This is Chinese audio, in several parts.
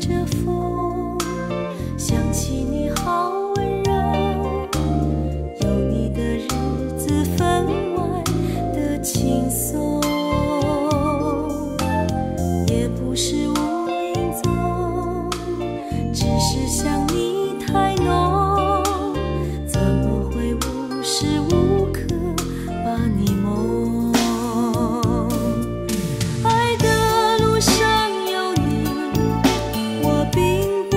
着风，想起你好温柔，有你的日子分外的轻松，也不是无影踪，只是想你太浓，怎么会无时无刻把你梦？爱的路上有你，我并不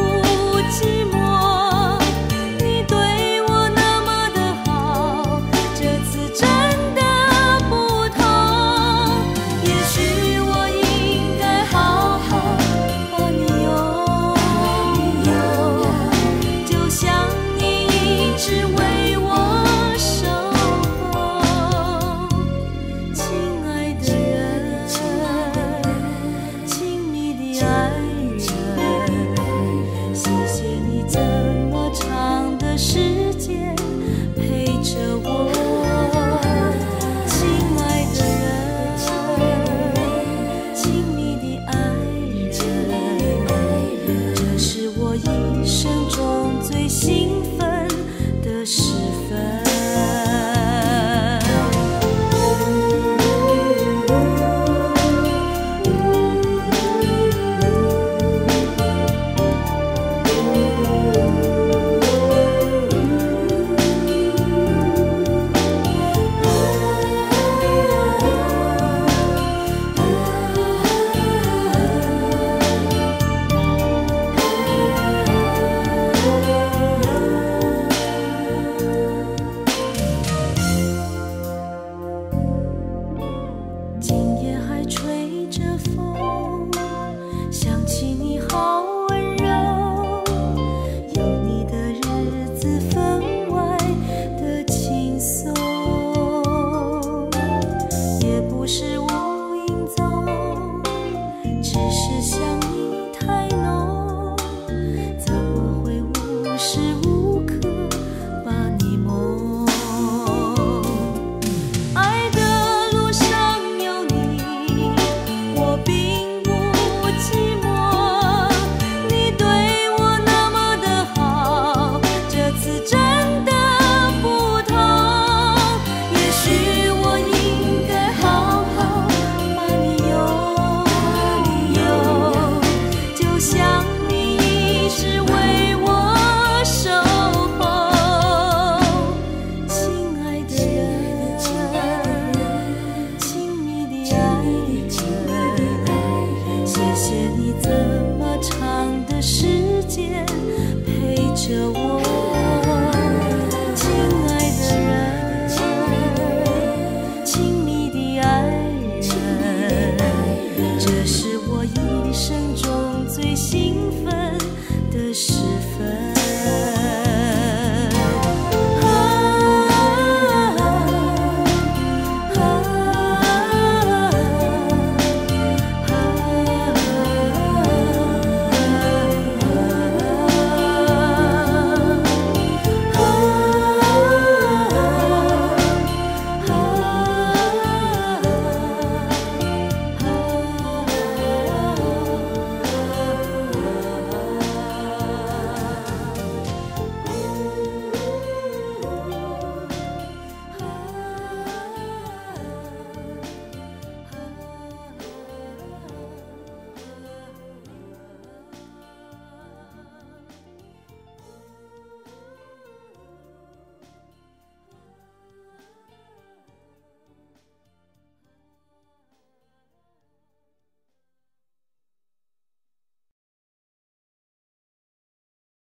寂寞，你对我那么的好，这次真的不同，也许我应该好好把你拥有，就像你一直为我守候。亲爱的人，亲密的爱人，谢谢你这么长的时间陪着我。亲爱的人，亲密的爱人，这是我一生中最兴奋的时分。今夜还吹着风，想起你好温柔，有你的日子分外的轻松，也不是无影踪，只是想你太浓，怎么会无时无刻把你梦？爱的路上有你，我并不寂寞，你对我那么的好，这次真的不同，也许我应该好好把你拥，就像你一直为我守候。亲爱的人，亲密的爱人，谢谢你这么长的时间陪着我。亲爱的人，亲密的爱人，这是我一生中最兴奋的时